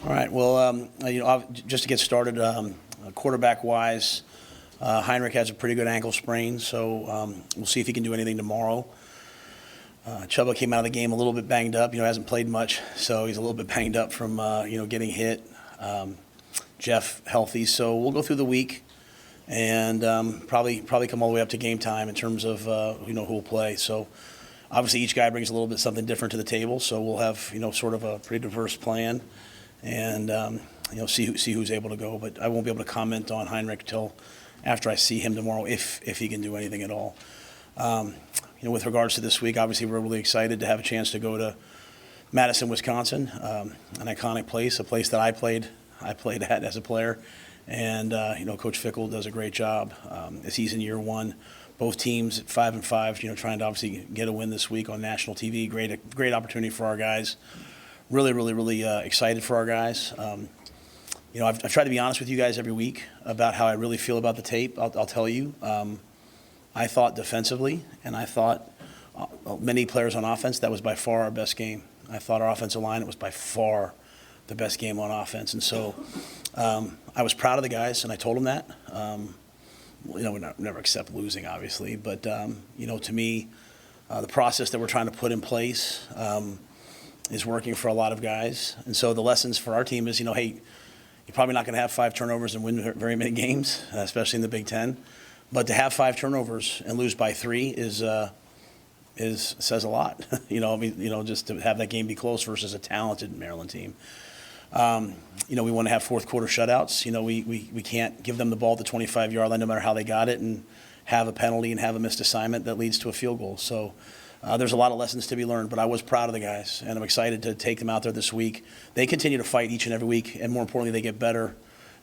All right. Well, just to get started, quarterback-wise, Heinrich has a pretty good ankle sprain, so we'll see if he can do anything tomorrow. Chuba came out of the game a little bit banged up. Hasn't played much, so he's a little bit banged up from getting hit. Jeff healthy, so we'll go through the week and probably come all the way up to game time in terms of who will play. So obviously each guy brings a little bit something different to the table, so we'll have sort of a pretty diverse plan and see who's able to go. But I won't be able to comment on Heinrich till after I see him tomorrow, if he can do anything at all. With regards to this week, obviously we're really excited to have a chance to go to Madison, Wisconsin, an iconic place, a place that I played at as a player. And, Coach Fickle does a great job as he's in year one. Both teams at 5-5, trying to obviously get a win this week on national TV. Great opportunity for our guys. Really excited for our guys. I've tried to be honest with you guys every week about how I really feel about the tape. I'll tell you. I thought defensively, and I thought many players on offense, that was by far our best game. I thought our offensive line, it was by far the best game on offense. And so I was proud of the guys, and I told them that. We never accept losing, obviously. But, to me, the process that we're trying to put in place is working for a lot of guys. And so the lessons for our team is, hey, you're probably not going to have 5 turnovers and win very many games, especially in the Big Ten. But to have 5 turnovers and lose by 3 says a lot. Just to have that game be close versus a talented Maryland team. We want to have fourth quarter shutouts. We can't give them the ball at the 25-yard line no matter how they got it and have a penalty and have a missed assignment that leads to a field goal. So there's a lot of lessons to be learned, but I was proud of the guys, and I'm excited to take them out there this week. They continue to fight each and every week, and more importantly, they get better.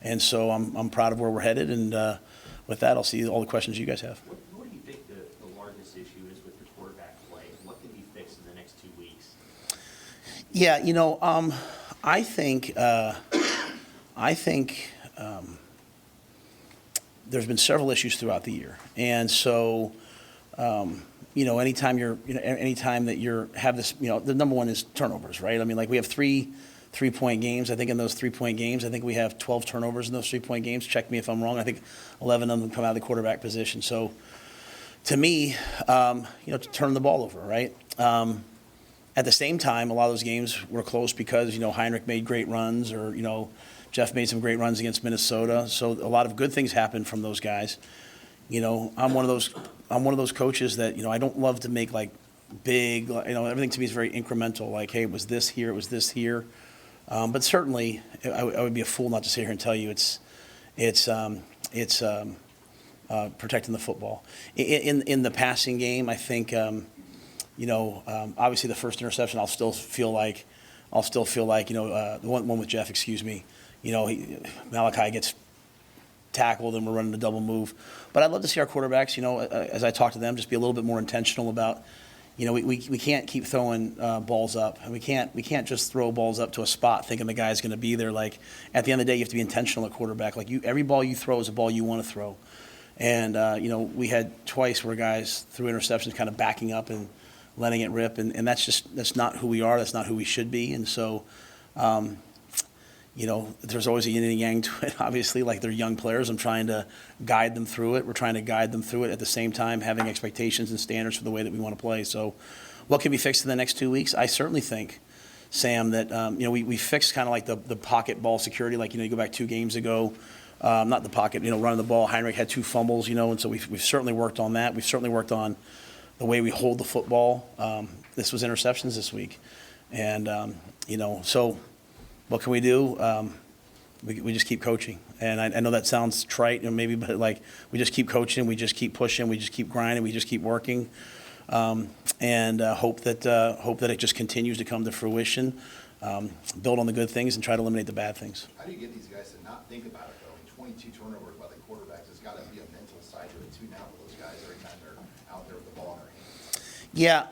And so I'm proud of where we're headed, and with that, I'll see all the questions you guys have. What do you think the largest issue is with the quarterback play? What can be fixed in the next 2 weeks? Yeah, I think there's been several issues throughout the year, and so anytime that you have this, the number one is turnovers, right? I mean, we have three-point games. I think in those 3-point games, I think we have 12 turnovers in those 3-point games. Check me if I'm wrong. I think 11 of them come out of the quarterback position. So, to me, to turn the ball over, right? At the same time, a lot of those games were close because Heinrich made great runs, or Jeff made some great runs against Minnesota. So a lot of good things happened from those guys. I'm one of those coaches that I don't love to make big. Everything to me is very incremental. Hey, it was this here, it was this here. But certainly, I would be a fool not to sit here and tell you it's protecting the football. In the passing game, I think obviously the first interception, I'll still feel like the one with Jeff, Malachi gets tackled and we're running a double move. But I'd love to see our quarterbacks, as I talk to them, just be a little bit more intentional about. We can't keep throwing balls up, and we can't just throw balls up to a spot thinking the guy's going to be there. At the end of the day, you have to be intentional at quarterback. Every ball you throw is a ball you want to throw. And we had twice where guys threw interceptions, kind of backing up and letting it rip, and that's not who we are. That's not who we should be. And so, there's always a yin and yang to it. Obviously, they're young players. I'm trying to guide them through it. We're trying to guide them through it at the same time, having expectations and standards for the way that we want to play. So what can be fixed in the next 2 weeks? I certainly think, Sam, that, we fixed kind of the pocket ball security. You go back 2 games ago, not the pocket, running the ball. Heinrich had 2 fumbles, and so we've certainly worked on that. We've certainly worked on the way we hold the football. This was interceptions this week. And, so what can we do? We just keep coaching. And I know that sounds trite, maybe, but we just keep coaching, we just keep pushing, we just keep grinding, we just keep working, and hope that it just continues to come to fruition. Build on the good things and try to eliminate the bad things. How do you get these guys to not think about it, though? 22 turnovers by the quarterbacks. There's got to be a mental side to it, too, now for those guys every time they're out there with the ball in their hands. Yeah.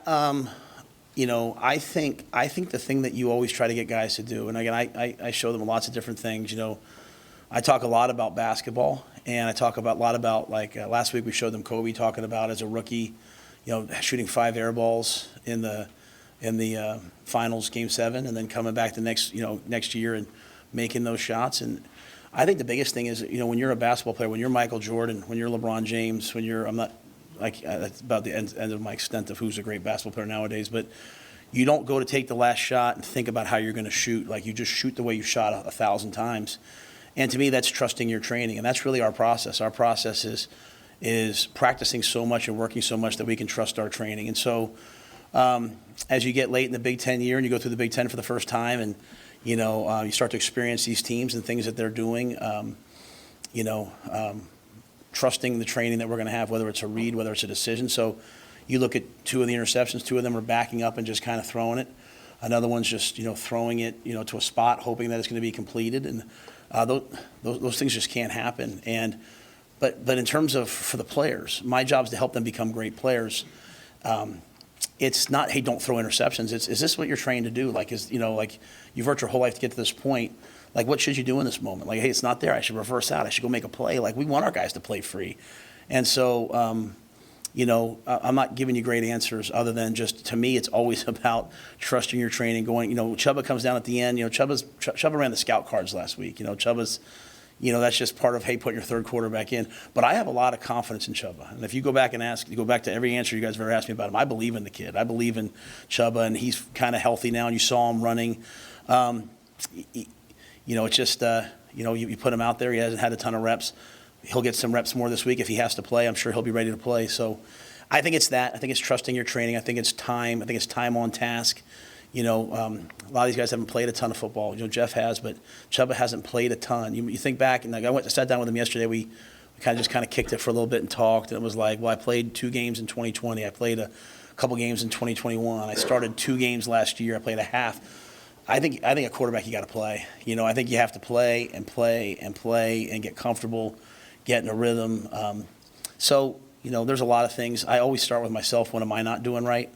I think the thing that you always try to get guys to do, and again, I show them lots of different things. I talk a lot about basketball, and I talk a lot about last week we showed them Kobe talking about as a rookie, shooting 5 air balls in the finals, Game 7, and then coming back the next year and making those shots. And I think the biggest thing is, when you're a basketball player, when you're Michael Jordan, when you're LeBron James, I'm not, that's about the end of my extent of who's a great basketball player nowadays, but you don't go to take the last shot and think about how you're going to shoot. Like, you just shoot the way you shot 1,000 times. And to me, that's trusting your training. And that's really our process. Our process is practicing so much and working so much that we can trust our training. And so as you get late in the Big Ten year and you go through the Big Ten for the first time and, you start to experience these teams and things that they're doing, trusting the training that we're going to have, whether it's a read, whether it's a decision. So you look at 2 of the interceptions, 2 of them are backing up and just kind of throwing it. Another one's just, throwing it, to a spot, hoping that it's going to be completed. And those things just can't happen. But in terms of for the players, my job is to help them become great players. It's not, hey, don't throw interceptions. Is this what you're trained to do? Like, you've worked your whole life to get to this point. Like, what should you do in this moment? Like, hey, it's not there. I should reverse out. I should go make a play. Like, we want our guys to play free. And so, I'm not giving you great answers other than just, to me, it's always about trusting your training, going, Chubba comes down at the end. Chubba ran the scout cards last week. Chubba's, that's just part of, hey, putting your third quarterback in. But I have a lot of confidence in Chubba. And if you go back to every answer you guys have ever asked me about him, I believe in the kid. I believe in Chubba, and he's kind of healthy now, and you saw him running. It's just, you put him out there. He hasn't had a ton of reps. He'll get some reps more this week if he has to play. I'm sure he'll be ready to play. So I think it's that. I think it's trusting your training. I think it's time. I think it's time on task. A lot of these guys haven't played a ton of football. Jeff has, but Chubba hasn't played a ton. You think back, and I sat down with him yesterday. We kind of kicked it for a little bit and talked. And it was like, well, I played 2 games in 2020. I played a couple games in 2021. I started 2 games last year. I played a half. I think a quarterback, you got to play. I think you have to play and play and play and get comfortable, get in a rhythm. There's a lot of things. I always start with myself. What am I not doing right?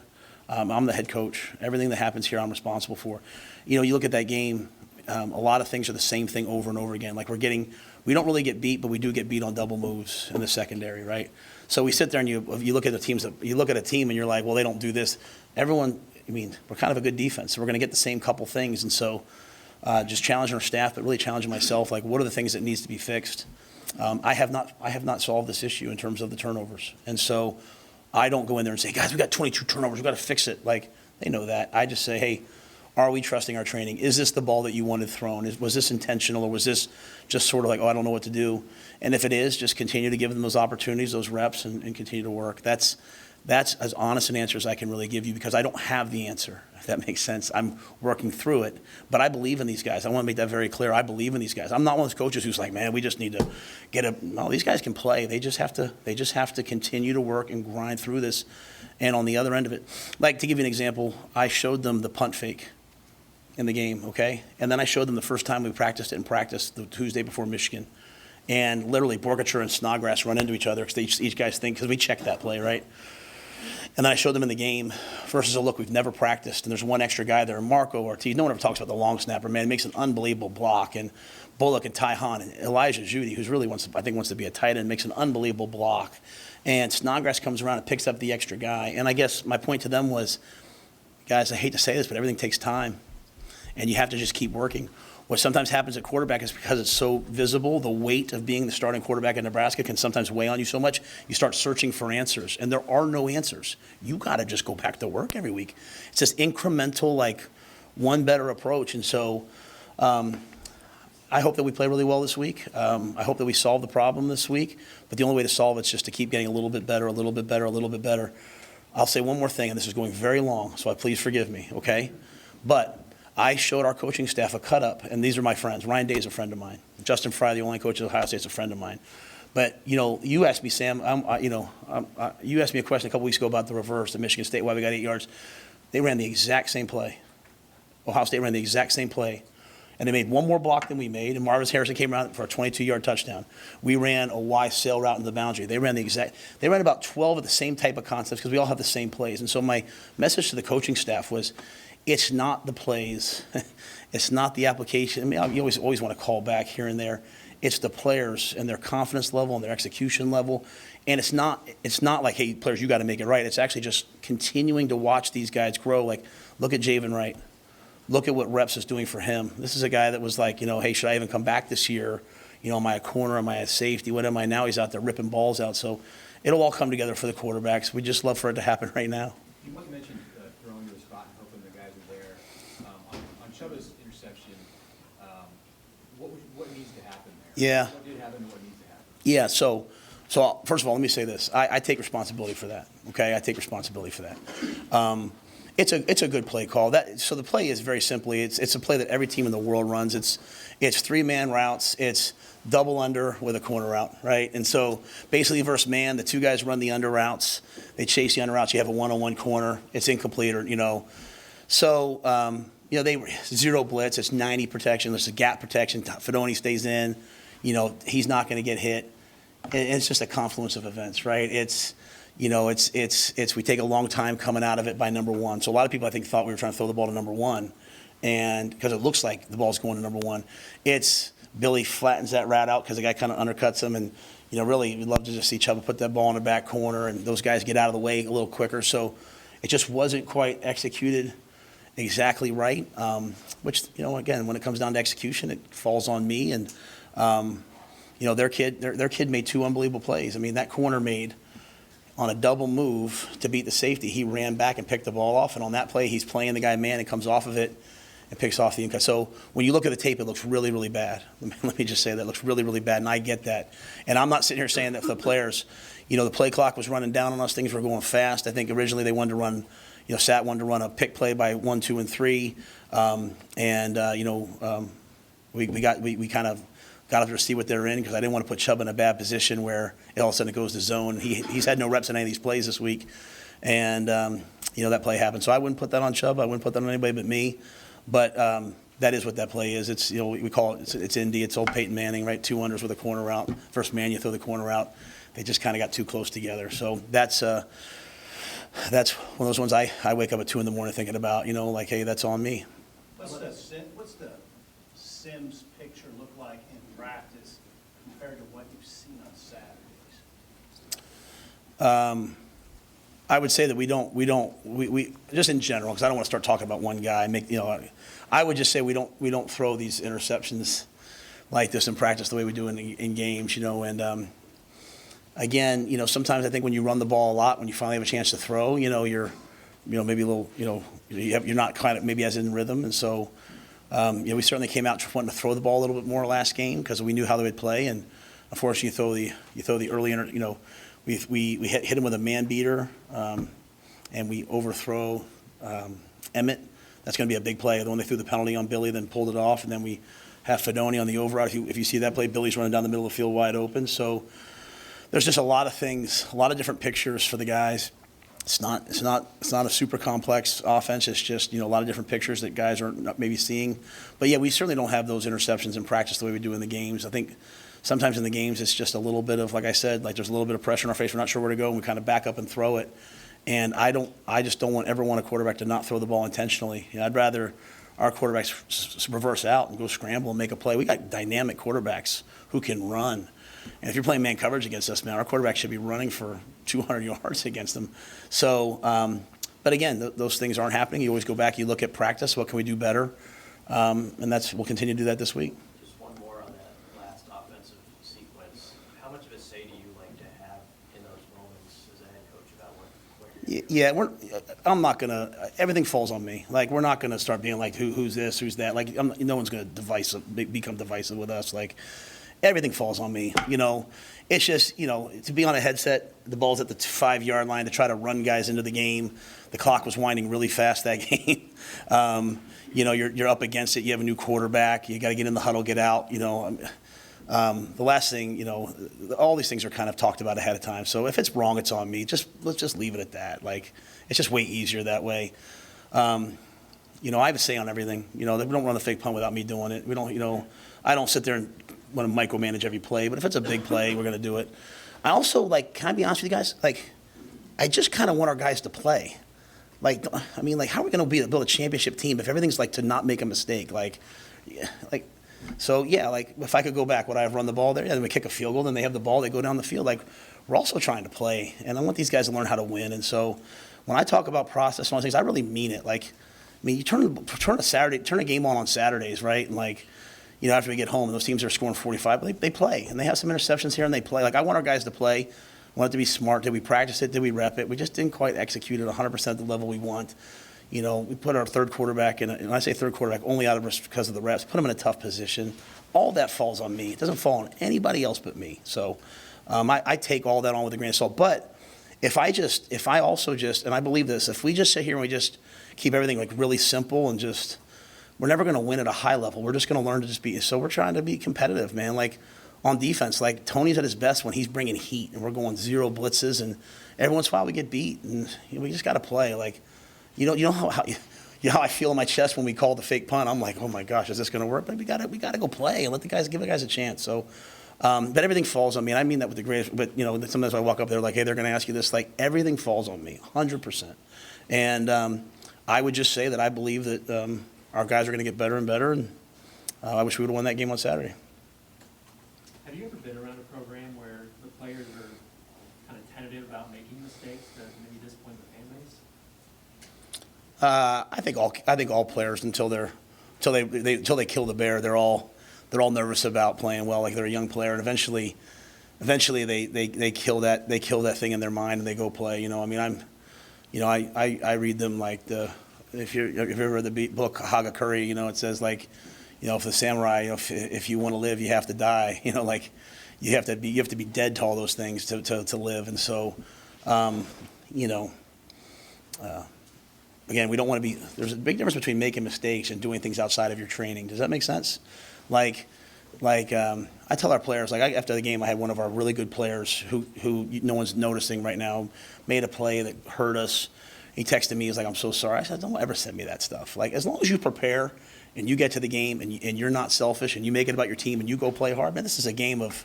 I'm the head coach. Everything that happens here, I'm responsible for. You look at that game, a lot of things are the same thing over and over again. Like, we don't really get beat, but we do get beat on double moves in the secondary, right? So we sit there and you look at you look at a team and you're like, well, they don't do this. We're kind of a good defense, so we're going to get the same couple things. And so just challenging our staff, but really challenging myself, like, what are the things that needs to be fixed? I have not solved this issue in terms of the turnovers. And so I don't go in there and say, guys, we got 22 turnovers, we've got to fix it. Like, they know that. I just say, hey, are we trusting our training? Is this the ball that you wanted thrown? Was this intentional, or was this just sort of like, oh, I don't know what to do? And if it is, just continue to give them those opportunities, those reps, and continue to work. That's as honest an answer as I can really give you, because I don't have the answer, if that makes sense. I'm working through it. But I believe in these guys. I want to make that very clear. I believe in these guys. I'm not one of those coaches who's like, man, we just need to no, these guys can play. They just have to continue to work and grind through this. And on the other end of it, like, to give you an example, I showed them the punt fake in the game, okay? And then I showed them the first time we practiced it in practice, the Tuesday before Michigan. And literally, Borgature and Snodgrass run into each other because each guy's think, because we checked that play, right? And then I showed them in the game versus a look we've never practiced. And there's one extra guy there, Marco Ortiz. No one ever talks about the long snapper, man. He makes an unbelievable block. And Bullock and Ty Hahn and Elijah Judy, who's really wants to be a tight end, makes an unbelievable block. And Snodgrass comes around and picks up the extra guy. And I guess my point to them was, guys, I hate to say this, but everything takes time. And you have to just keep working. What sometimes happens at quarterback is because it's so visible, the weight of being the starting quarterback in Nebraska can sometimes weigh on you so much, you start searching for answers. And there are no answers. You got to just go back to work every week. It's this incremental, like, one better approach. And so I hope that we play really well this week. I hope that we solve the problem this week. But the only way to solve it is just to keep getting a little bit better, a little bit better, a little bit better. I'll say one more thing, and this is going very long, so please forgive me, okay? But I showed our coaching staff a cut-up, and these are my friends. Ryan Day is a friend of mine. Justin Fry, the O-line coach at Ohio State, is a friend of mine. But, you asked me, Sam, you asked me a question a couple weeks ago about the reverse at Michigan State, why we got 8 yards. They ran the exact same play. Ohio State ran the exact same play. And they made one more block than we made, and Marvis Harrison came around for a 22-yard touchdown. We ran a Y sail route into the boundary. They ran about 12 of the same type of concepts because we all have the same plays. And so my message to the coaching staff was, it's not the plays. It's not the application. I mean, you always want to call back here and there. It's the players and their confidence level and their execution level. And it's not like, hey, players, you got to make it right. It's actually just continuing to watch these guys grow. Like, look at Javen Wright. look at what reps is doing for him. This is a guy that was like, hey, should I even come back this year? Am I a corner? Am I a safety? What am I now? He's out there ripping balls out. So it'll all come together for the quarterbacks. We just love for it to happen right now. You mentioned throwing to the spot and hoping the guys are there. On Chuba's interception, what needs to happen there? Yeah. What did happen and what needs to happen? Yeah, so first of all, let me say this. I take responsibility for that, okay? I take responsibility for that. It's a good play call. So the play is very simply, it's a play that every team in the world runs. It's 3-man routes. It's double under with a corner route, right? And so basically versus man, the two guys run the under routes. They chase the under routes. You have a one-on-one corner. It's incomplete or. So, they zero blitz. It's 90 protection. There's a gap protection. Fedoni stays in. He's not going to get hit. And it's just a confluence of events, right? It's we take a long time coming out of it by number one. So a lot of people, I think, thought we were trying to throw the ball to number one, and because it looks like the ball's going to number one. It's Billy flattens that route out because the guy kind of undercuts him, and really we'd love to just see Chuba put that ball in the back corner, and those guys get out of the way a little quicker. So it just wasn't quite executed exactly right, which again, when it comes down to execution, it falls on me. And their kid made two unbelievable plays. I mean, that corner made on a double move to beat the safety. He ran back and picked the ball off, and on that play, he's playing the guy man and comes off of it and picks off the in-cut. So when you look at the tape, it looks really, really bad. Let me just say that. It looks really, really bad, and I get that. And I'm not sitting here saying that for the players. The play clock was running down on us. Things were going fast. I think originally they wanted to run, Sat wanted to run a pick play by 1, 2, and 3. We kind of got up there to see what they're in because I didn't want to put Chubb in a bad position where all of a sudden it goes to zone. He's had no reps in any of these plays this week, and that play happened. So I wouldn't put that on Chubb. I wouldn't put that on anybody but me. But that is what that play is. It's we call it it's Indy. It's old Peyton Manning, right? 2 unders with a corner route. First man you throw the corner route. They just kind of got too close together. So that's one of those ones I wake up at 2 a.m. thinking about. Like, hey, that's on me. What's the Sims picture look like in practice compared to what you've seen on Saturdays? I would say that we just in general, because I don't want to start talking about one guy. I would just say we don't throw these interceptions like this in practice the way we do in games. And again, sometimes I think when you run the ball a lot, when you finally have a chance to throw, you're maybe a little, you're not kind of maybe as in rhythm, and so. We certainly came out wanting to throw the ball a little bit more last game because we knew how they would play, and unfortunately you throw the early we hit him with a man beater, and we overthrow Emmett. That's going to be a big play. The one they threw the penalty on Billy, then pulled it off, and then we have Fedoni on the over route. If you see that play, Billy's running down the middle of the field wide open. So there's just a lot of things, a lot of different pictures for the guys. It's not a super complex offense. It's just, a lot of different pictures that guys aren't maybe seeing. But yeah, we certainly don't have those interceptions in practice the way we do in the games. I think sometimes in the games it's just a little bit of, like I said, like there's a little bit of pressure in our face. We're not sure where to go, and we kind of back up and throw it. And I just don't ever want a quarterback to not throw the ball intentionally. I'd rather our quarterbacks reverse out and go scramble and make a play. We got dynamic quarterbacks who can run. And if you're playing man coverage against us, man, our quarterback should be running for 200 yards against them. So, but again, those things aren't happening. You always go back, you look at practice, what can we do better? And we'll continue to do that this week. Just one more on that last offensive sequence. How much of a say do you like to have in those moments as a head coach about what you're doing? Yeah, I'm not going to – everything falls on me. Like, we're not going to start being like, who's this, who's that. Like, no one's going to become divisive with us. Like, everything falls on me. It's just, to be on a headset, the ball's at the 5-yard line to try to run guys into the game. The clock was winding really fast that game. You're up against it. You have a new quarterback. You got to get in the huddle, get out. The last thing, all these things are kind of talked about ahead of time. So if it's wrong, it's on me. Let's just leave it at that. Like, it's just way easier that way. I have a say on everything. They don't run the fake punt without me doing it. We don't, I don't sit there and want to micromanage every play, but if it's a big play, we're going to do it. I also, can I be honest with you guys? I just kind of want our guys to play. How are we going to build a championship team if everything's to not make a mistake? So if I could go back, would I have run the ball there? Yeah, then we kick a field goal, then they have the ball, they go down the field. We're also trying to play, and I want these guys to learn how to win. And so when I talk about process and all these things, I really mean it. mean, you turn a game on Saturdays, right? And like, you know, after we get home, and those teams are scoring 45, but they play, and they have some interceptions here, and they play. Like, I want our guys to play. I want it to be smart. Did we practice it? Did we rep it? We just didn't quite execute it 100% at the level we want. You know, we put our third quarterback in, and I say third quarterback only out of risk because of the reps, put him in a tough position. All that falls on me. It doesn't fall on anybody else but me. So I take all that on with a grain of salt. But if I also just, and I believe this, if we just sit here and we just keep everything like really simple and just, we're never going to win at a high level. We're just going to learn to just be, so we're trying to be competitive, man. Like on defense, like Tony's at his best when he's bringing heat and we're going zero blitzes, and every once in a while we get beat, and you know, we just got to play. Like, you know how I feel in my chest when we call the fake punt. I'm like, oh my gosh, is this going to work? But we got to go play and give the guys a chance. So, but everything falls on me, and I mean that with the greatest. But you know, sometimes I walk up there like, hey, they're going to ask you this. Like everything falls on me, 100%. And I would just say that I believe that our guys are going to get better and better, and I wish we would have won that game on Saturday. Have you ever been around a program where the players are kind of tentative about making mistakes that maybe disappoint the fan base? I think all players until they kill the bear, they're all nervous about playing well. Like they're a young player, and eventually they kill that thing in their mind and they go play. You know, I mean, I read them like if you ever read the book Hagakure, you know, it says like, you know, if the samurai, you know, if you want to live, you have to die. You know, like you have to be dead to all those things to live. And so, you know. Again, we don't want to be, there's a big difference between making mistakes and doing things outside of your training. Does that make sense? Like I tell our players, like after the game, I had one of our really good players who no one's noticing right now, made a play that hurt us. He texted me, he's like, I'm so sorry. I said, don't ever send me that stuff. Like, as long as you prepare and you get to the game and you're not selfish and you make it about your team and you go play hard, man, this is a game of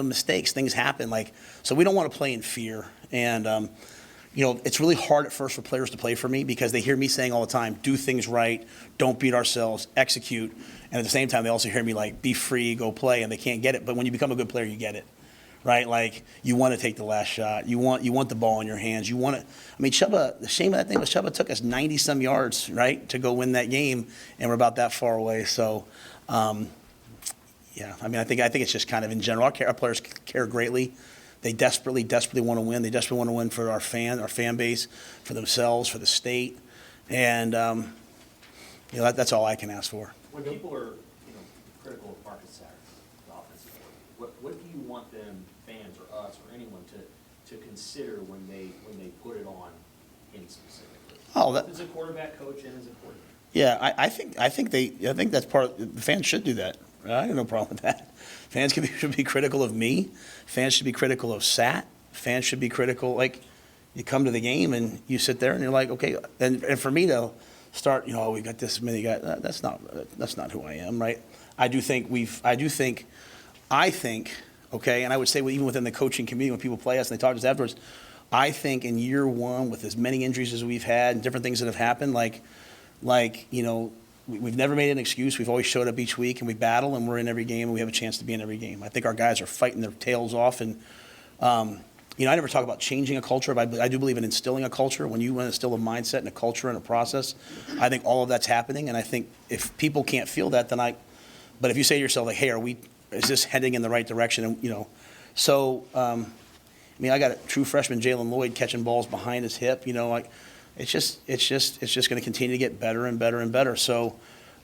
mistakes. Things happen. Like, so we don't want to play in fear. And, you know, it's really hard at first for players to play for me because they hear me saying all the time, do things right, don't beat ourselves, execute. And at the same time, they also hear me like, be free, go play, and they can't get it. But when you become a good player, you get it, right? Like, you want to take the last shot. You want the ball in your hands. You want it. I mean, Chuba, the shame of that thing was Chuba took us 90-some yards, right, to go win that game, and we're about that far away. So, yeah, I mean, I think it's just kind of in general. Our players care greatly. They desperately want to win. They desperately want to win for our fan base, for themselves, for the state, and you know that's all I can ask for. When people are, you know, critical of Marcus Saturday, the offensive coordinator, what do you want them, fans or us or anyone, to consider when they put it on him specifically? Oh, is a quarterback coach and is a coordinator? Yeah, I think that's part of, the fans should do that. I have no problem with that. Fans should be critical of me. Fans should be critical of Sat. Fans should be critical. Like, you come to the game and you sit there and you're like, okay. And for me to start, you know, oh, we got this many guys. That's not who I am, right? I think, okay. And I would say even within the coaching community, when people play us and they talk to us afterwards, I think in year one, with as many injuries as we've had and different things that have happened, like you know. We've never made an excuse. We've always showed up each week, and we battle, and we're in every game, and we have a chance to be in every game. I think our guys are fighting their tails off, and you know, I never talk about changing a culture, but I do believe in instilling a culture. When you want to instill a mindset and a culture and a process, I think all of that's happening, and I think if people can't feel that, then but if you say to yourself, like, hey, is this heading in the right direction? And you know, so I mean, I got a true freshman, Jalen Lloyd, catching balls behind his hip. You know, like. It's just going to continue to get better and better and better. So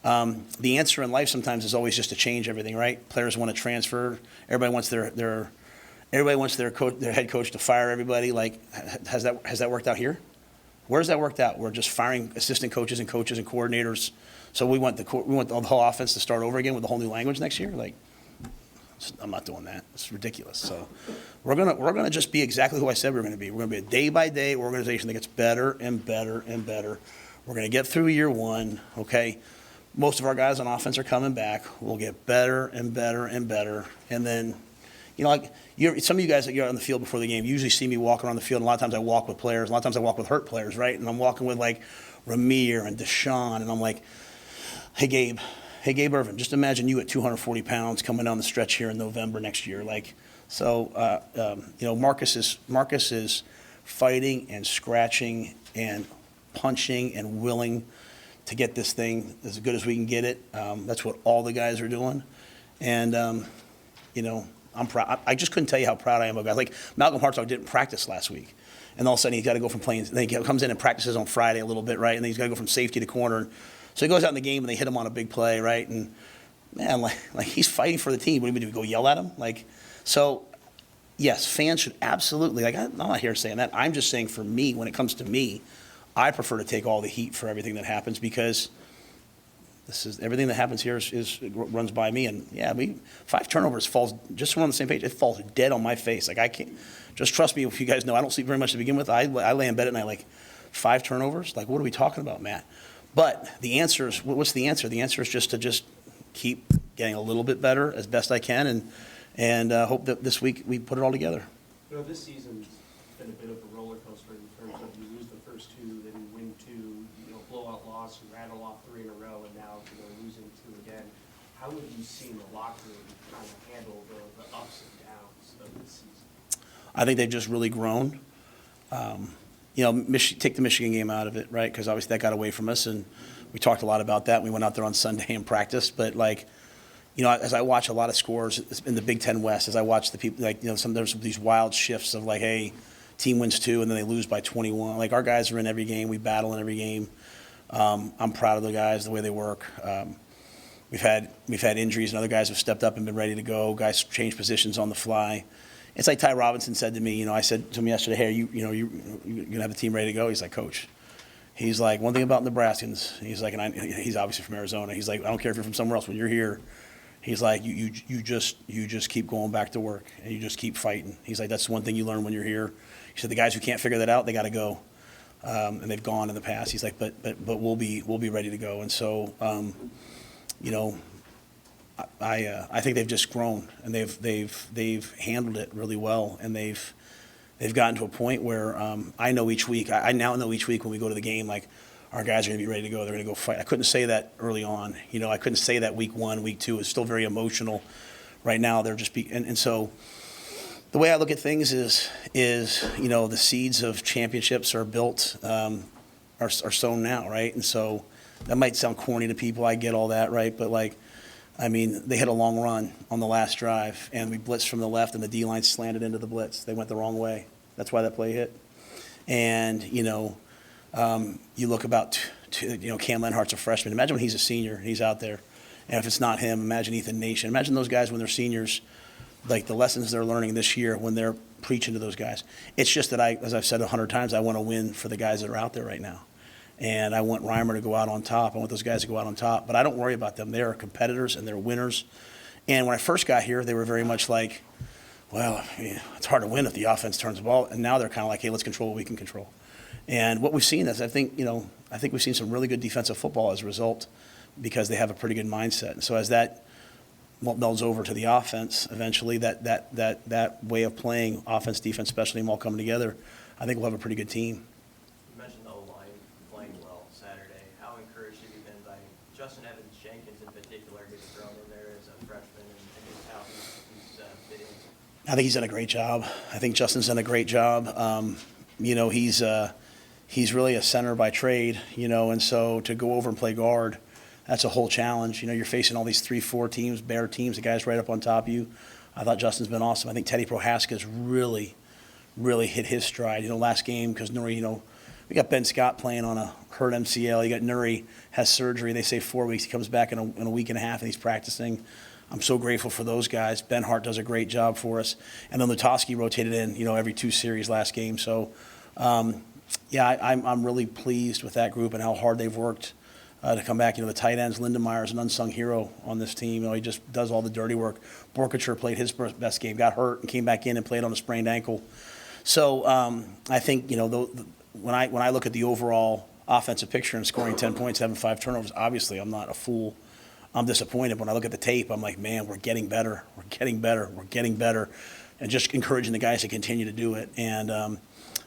the answer in life sometimes is always just to change everything, right? Players want to transfer. Everybody wants their head coach to fire everybody. Like, has that worked out here? Where's that worked out? We're just firing assistant coaches and coordinators. So we want the whole offense to start over again with a whole new language next year. Like, I'm not doing that. It's ridiculous. So we're gonna just be exactly who I said we were going to be. We're going to be a day-by-day organization that gets better and better and better. We're going to get through year one, okay? Most of our guys on offense are coming back. We'll get better and better and better. And then, you know, like some of you guys that get on the field before the game, you usually see me walking around the field, and a lot of times I walk with players. A lot of times I walk with hurt players, right? And I'm walking with, like, Ramir and Deshaun, and I'm like, hey, Gabe Irvin, just imagine you at 240 pounds coming down the stretch here in November next year. Like, so, you know, Marcus is fighting and scratching and punching and willing to get this thing as good as we can get it. That's what all the guys are doing. And, you know, I'm proud. I just couldn't tell you how proud I am of guys. Like Malcolm Hartzog didn't practice last week. And all of a sudden he's got to go from playing, then he comes in and practices on Friday a little bit, right? And then he's got to go from safety to corner. So he goes out in the game and they hit him on a big play, right? And man, like he's fighting for the team. What do we do? Go yell at him? Like, so yes, fans should absolutely, like I'm not here saying that. I'm just saying for me, when it comes to me, I prefer to take all the heat for everything that happens because this is everything that happens here runs by me. And yeah, 5 turnovers falls, just so we're on the same page, it falls dead on my face. Like I can't, just trust me, if you guys know, I don't sleep very much to begin with. I lay in bed at night like 5 turnovers. Like, what are we talking about, Matt? But the answer is, what's the answer? The answer is just to keep getting a little bit better as best I can and hope that this week we put it all together. You know, this season's been a bit of a roller coaster in terms of you lose the first 2, then you win 2, you know, blowout loss, you rattle off 3 in a row, and now, you know, losing 2 again. How would you see the locker room kind of handle the ups and downs of this season? I think they've just really grown. You know, take the Michigan game out of it, right? Because obviously that got away from us, and we talked a lot about that. We went out there on Sunday and practiced, but like, you know, as I watch a lot of scores in the Big Ten West, as I watch the people, like, you know, there's these wild shifts of like, hey, team wins 2 and then they lose by 21. Like our guys are in every game, we battle in every game. I'm proud of the guys, the way they work. We've had injuries, and other guys have stepped up and been ready to go. Guys change positions on the fly. It's like Ty Robinson said to me, you know, I said to him yesterday, hey, you're going to have the team ready to go? He's like, Coach, he's like, one thing about Nebraskans, he's like, and he's obviously from Arizona. He's like, I don't care if you're from somewhere else. When you're here, he's like, you just keep going back to work, and you just keep fighting. He's like, that's one thing you learn when you're here. He said, the guys who can't figure that out, they got to go. And they've gone in the past. He's like, but we'll be ready to go. And so, you know, I think they've just grown, and they've handled it really well, and they've gotten to a point where I know each week. I now know each week when we go to the game, like our guys are going to be ready to go. They're going to go fight. I couldn't say that early on. You know, I couldn't say that week 1, week 2. It's still very emotional. Right now, they're just and so the way I look at things is you know, the seeds of championships are built are sown now, right? And so that might sound corny to people. I get all that, right? But like, I mean, they hit a long run on the last drive, and we blitzed from the left, and the D-line slanted into the blitz. They went the wrong way. That's why that play hit. And, you know, you look about, you know, Cam Lenhart's a freshman. Imagine when he's a senior, he's out there. And if it's not him, imagine Ethan Nation. Imagine those guys when they're seniors, like the lessons they're learning this year when they're preaching to those guys. It's just that as I've said 100 times, I want to win for the guys that are out there right now. And I want Reimer to go out on top. I want those guys to go out on top. But I don't worry about them. They are competitors, and they're winners. And when I first got here, they were very much like, well, it's hard to win if the offense turns the ball. And now they're kind of like, hey, let's control what we can control. And what we've seen is I think we've seen some really good defensive football as a result because they have a pretty good mindset. And so as that melds over to the offense, eventually that way of playing offense, defense, special team all coming together, I think we'll have a pretty good team. You mentioned the O-line playing well Saturday. How encouraged have you been by Justin Evans-Jenkins in particular, gets thrown in there as a freshman, and just how he's fit in? I think he's done a great job. I think Justin's done a great job. You know, he's really a center by trade, you know, and so to go over and play guard, that's a whole challenge. You know, you're facing all these 3-4 teams, bear teams, the guys right up on top of you. I thought Justin's been awesome. I think Teddy Prohaska's really hit his stride. You know, last game, because Nuri, you know, we got Ben Scott playing on a hurt MCL. You got Nuri has surgery. They say 4 weeks. He comes back in a week and a half, and he's practicing. I'm so grateful for those guys. Ben Hart does a great job for us. And then Lutoski rotated in, you know, every 2 series last game. So, yeah, I'm really pleased with that group and how hard they've worked to come back. You know, the tight ends, Lindenmeyer is an unsung hero on this team. You know, he just does all the dirty work. Borkacher played his best game, got hurt, and came back in and played on a sprained ankle. So I think, you know, when I look at the overall offensive picture and scoring 10 points, having 5 turnovers, obviously I'm not a fool. I'm disappointed. When I look at the tape, I'm like, man, we're getting better. We're getting better. We're getting better. And just encouraging the guys to continue to do it. And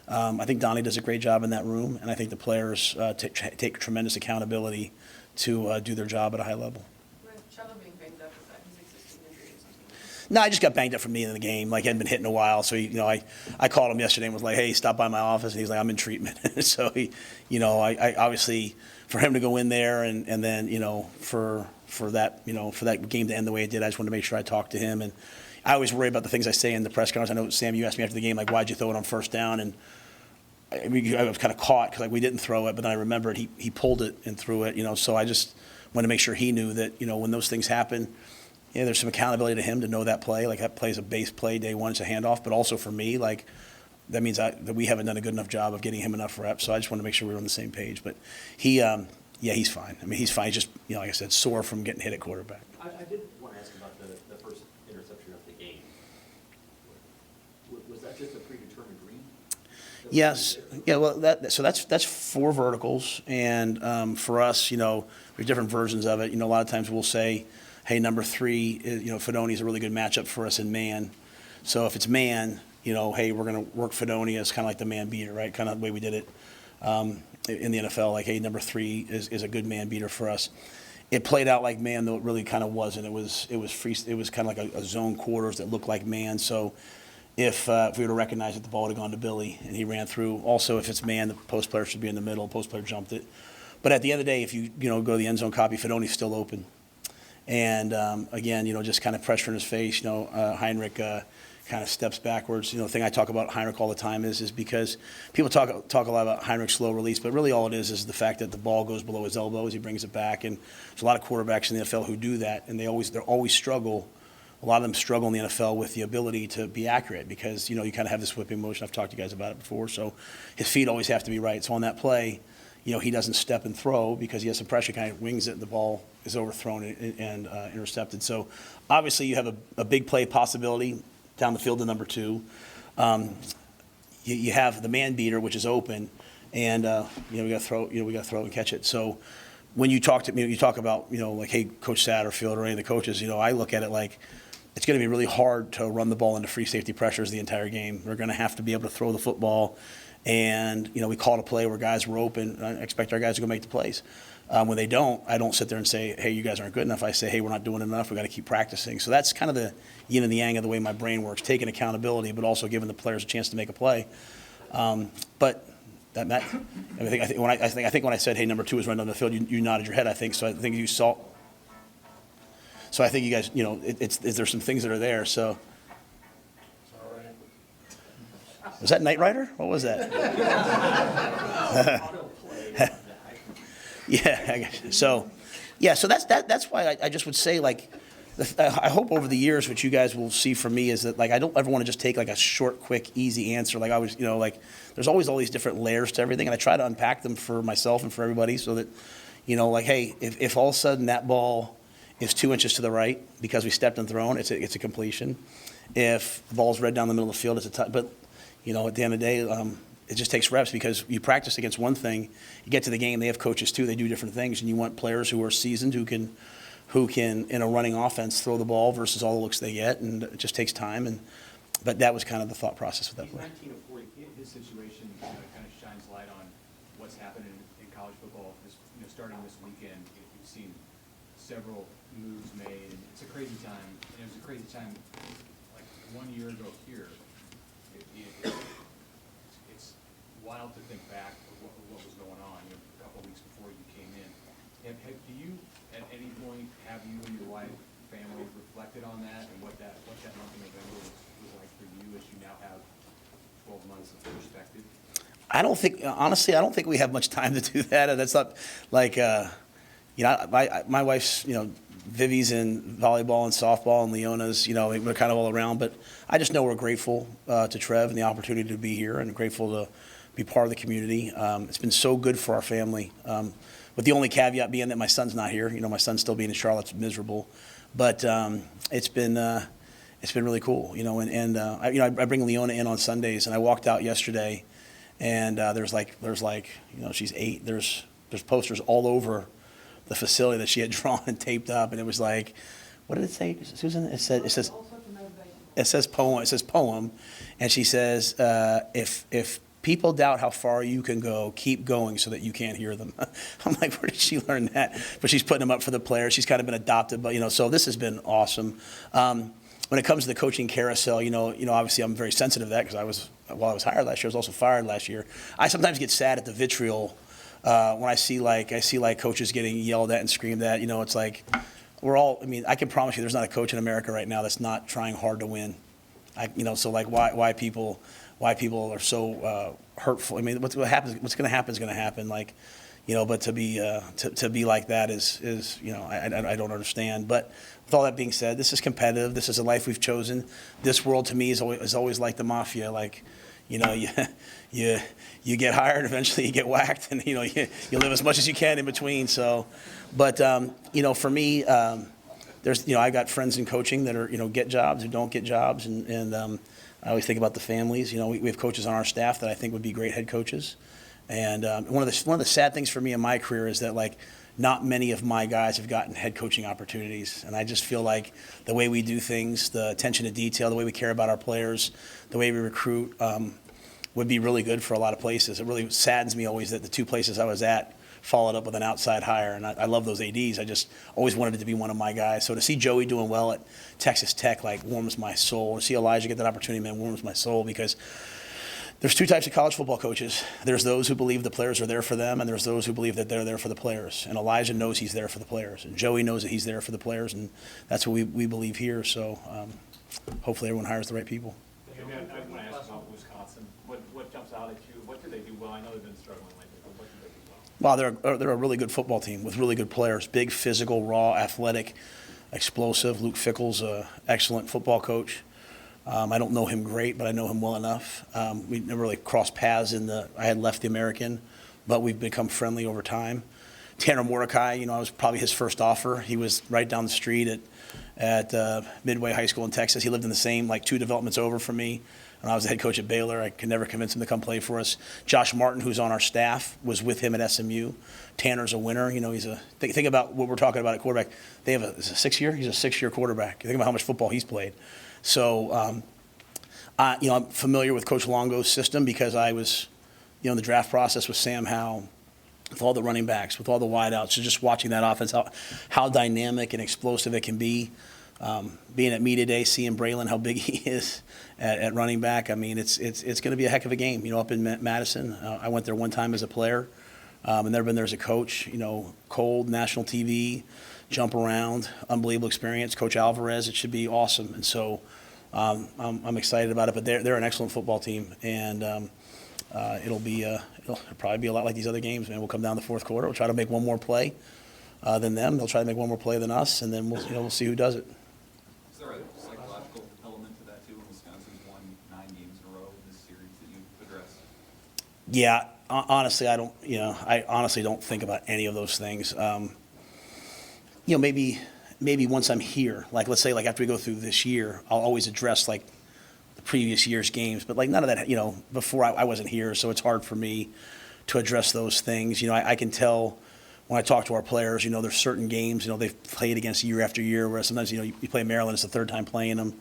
I think Donnie does a great job in that room, and I think the players take tremendous accountability to do their job at a high level. With Chubba being banged up, is that his existing injury or something? No, I just got banged up from being in the game. Like, hadn't been hit in a while. So, I called him yesterday and was like, hey, stop by my office. And he's like, I'm in treatment. So, I obviously, for him to go in there and then, for that game to end the way it did, I just wanted to make sure I talked to him. And I always worry about the things I say in the press conference. I know, Sam, you asked me after the game, like, why'd you throw it on first down? And I was kind of caught because, like, we didn't throw it, but then I remembered he pulled it and threw it, so I just wanted to make sure he knew that, when those things happen, there's some accountability to him to know that play. Like, that play is a base play, day one, it's a handoff, but also for me, like, that means that we haven't done a good enough job of getting him enough reps, so I just wanted to make sure we were on the same page. But he's fine. I mean, he's fine. He's just, like I said, sore from getting hit at quarterback. I did want to ask about the first interception of the game. Was that just a predetermined read? Yes. Yeah. Well, that's 4 verticals, and for us, there's different versions of it. A lot of times we'll say, hey, number 3, Fedoni is a really good matchup for us in man. So if it's man, hey, we're going to work Fedoni as kind of like the man beater, right? Kind of the way we did it in the NFL. Like, hey, number 3 is a good man beater for us. It played out like man, though it really kind of wasn't. It was free. It was kind of like a zone quarters that looked like man. So if we were to recognize that the ball would have gone to Billy and he ran through. Also, if it's man, the post player should be in the middle. Post player jumped it. But at the end of the day, if you go to the end zone copy, Fedoni's still open. And again, just kind of pressure in his face. Heinrich kind of steps backwards. The thing I talk about Heinrich all the time is because people talk a lot about Heinrich's slow release, but really all it is the fact that the ball goes below his elbow as he brings it back. And there's a lot of quarterbacks in the NFL who do that, and they always struggle. A lot of them struggle in the NFL with the ability to be accurate because, you kind of have this whipping motion. I've talked to you guys about it before. So his feet always have to be right. So on that play, he doesn't step and throw because he has some pressure, kind of wings it, and the ball is overthrown and intercepted. So obviously you have a big play possibility down the field to number 2. You have the man beater, which is open, and we got to throw. We got to throw and catch it. So when you talk about like, hey, Coach Satterfield or any of the coaches, I look at it like it's going to be really hard to run the ball into free safety pressures the entire game. We're going to have to be able to throw the football. And, we called a play where guys were open. I expect our guys to go make the plays. When they don't, I don't sit there and say, hey, you guys aren't good enough. I say, hey, we're not doing enough. We've got to keep practicing. So that's kind of the yin and the yang of the way my brain works, taking accountability, but also giving the players a chance to make a play. But I think when I said, hey, number 2 is run down the field, you nodded your head, I think. So I think you saw. So I think you guys, there's some things that are there. So. Was that Knight Rider? What was that? Yeah. I guess. So that's why I just would say, like, I hope over the years what you guys will see from me is that, like, I don't ever want to just take like a short, quick, easy answer. Like I was, like there's always all these different layers to everything, and I try to unpack them for myself and for everybody so that, like, hey, if all of a sudden that ball is 2 inches to the right because we stepped and thrown, it's a completion. If the ball's red down the middle of the field, it's a touch. But at the end of the day, it just takes reps because you practice against one thing. You get to the game, they have coaches too. They do different things, and you want players who are seasoned who can, in a running offense, throw the ball versus all the looks they get, and it just takes time. But that was kind of the thought process with that play. 19 of 40, his situation kind of shines light on what's happened in college football. Starting this weekend, you've seen several moves made, and it's a crazy time. And it was a crazy time like 1 year ago here. It's wild to think back of what was going on a couple of weeks before you came in. Do you, at any point, have you and your wife, family, reflected on that and what that month of November was like for you as you now have 12 months of perspective? Honestly, I don't think we have much time to do that. That's not like, my wife's, Vivi's in volleyball and softball, and Leona's, we're kind of all around. But I just know we're grateful to Trev and the opportunity to be here, and grateful to be part of the community. It's been so good for our family. With the only caveat being that my son's not here. My son's still being in Charlotte's miserable. But it's been really cool. I bring Leona in on Sundays, and I walked out yesterday, and there's she's 8. There's posters all over the facility that she had drawn and taped up, and it was like, what did it say, Susan? It says poem, and she says, if people doubt how far you can go, keep going so that you can't hear them. I'm like, where did she learn that? But she's putting them up for the players. She's kind of been adopted, but so this has been awesome. when it comes to the coaching carousel, obviously I'm very sensitive to that because while I was hired last year, I was also fired last year. I sometimes get sad at the vitriol when I see coaches getting yelled at and screamed at. It's like I can promise you there's not a coach in America right now that's not trying hard to win. So like why people are so hurtful. I mean, what's going to happen is going to happen. But to be like that is I don't understand. But with all that being said, this is competitive. This is a life we've chosen. This world to me is always like the mafia. You get hired, eventually you get whacked, and you live as much as you can in between. So, but for me, there's I got friends in coaching that are get jobs or don't get jobs, and I always think about the families. We have coaches on our staff that I think would be great head coaches. And one of the sad things for me in my career is that not many of my guys have gotten head coaching opportunities, and I just feel like the way we do things, the attention to detail, the way we care about our players, the way we recruit, would be really good for a lot of places. It really saddens me always that the two places I was at followed up with an outside hire, and I love those ADs. I just always wanted it to be one of my guys. So to see Joey doing well at Texas Tech warms my soul. To see Elijah get that opportunity, man, warms my soul because there's two types of college football coaches. There's those who believe the players are there for them, and there's those who believe that they're there for the players. And Elijah knows he's there for the players, and Joey knows that he's there for the players, and that's what we believe here. So hopefully everyone hires the right people. I want to ask about Wisconsin. What jumps out at you? What do they do well? I know they've been struggling lately, but what do they do well? Well, they're a really good football team with really good players. Big, physical, raw, athletic, explosive. Luke Fickell's an excellent football coach. I don't know him great, but I know him well enough. We never really crossed paths I had left the American, but we've become friendly over time. Tanner Mordecai, I was probably his first offer. He was right down the street at Midway High School in Texas. He lived in the same, 2 developments over from me. When I was the head coach at Baylor, I could never convince him to come play for us. Josh Martin, who's on our staff, was with him at SMU. Tanner's a winner. Think about what we're talking about at quarterback. They have a 6-year? He's a 6-year quarterback. Think about how much football he's played. So, I'm familiar with Coach Longo's system because I was, in the draft process with Sam Howell, with all the running backs, with all the wideouts, so just watching that offense, how dynamic and explosive it can be. Being at media day, seeing Braylon, how big he is at running back. I mean, it's going to be a heck of a game. Up in Madison, I went there one time as a player, and never been there as a coach. Cold, national TV, jump around, unbelievable experience. Coach Alvarez, it should be awesome. And so I'm excited about it. But they're an excellent football team, and it'll probably be a lot like these other games. Man, we'll come down the fourth quarter. We'll try to make one more play than them. They'll try to make one more play than us, and then we'll see who does it. Is there a psychological element to that too? When Wisconsin's won 9 games in a row in this series that you addressed? Yeah, honestly, I honestly don't think about any of those things. Maybe once I'm here, let's say after we go through this year, I'll always address the previous year's games, but none of that, before I wasn't here, so it's hard for me to address those things. I can tell when I talk to our players, there's certain games, they've played against year after year, where sometimes, you play Maryland, it's the third time playing them.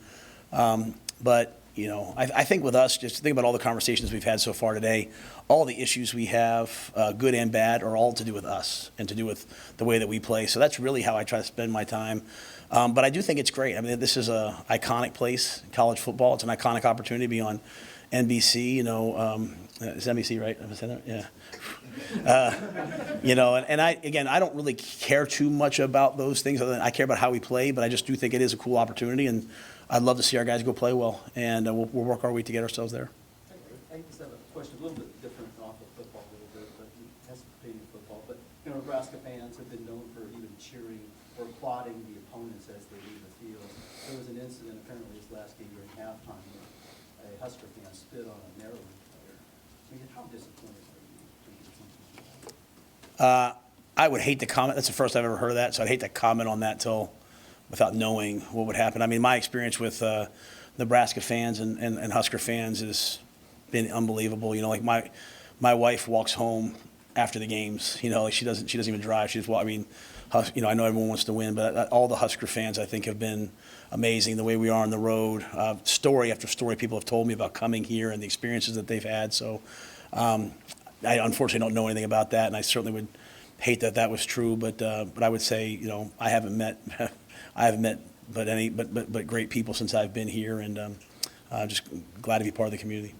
But I think with us, just think about all the conversations we've had so far today, all the issues we have, good and bad, are all to do with us and to do with the way that we play. So that's really how I try to spend my time. But I do think it's great. I mean, this is an iconic place, college football. It's an iconic opportunity to be on NBC. It's NBC, right? Am I saying that? Yeah. And I don't really care too much about those things. Other than I care about how we play, but I just do think it is a cool opportunity, and I'd love to see our guys go play well, and we'll work our way to get ourselves there. I just have a question, a little bit different off of football a little bit, but it has to pertain to football. But Nebraska fans have been known for even cheering or applauding the opponents as they leave the field. There was an incident apparently this last game during halftime where a Husker fan spit on a Maryland player. I mean, how disappointed are you to get something like that? I would hate to comment. That's the first I've ever heard of that, so I'd hate to comment on that without knowing what would happen. I mean, my experience with Nebraska fans and Husker fans has been unbelievable. My wife walks home after the games. She doesn't even drive. She just walks. I mean, I know everyone wants to win, but all the Husker fans I think have been amazing. The way we are on the road, story after story, people have told me about coming here and the experiences that they've had. So I unfortunately don't know anything about that, and I certainly would hate that was true. But I would say I haven't met but great people since I've been here, and just glad to be part of the community.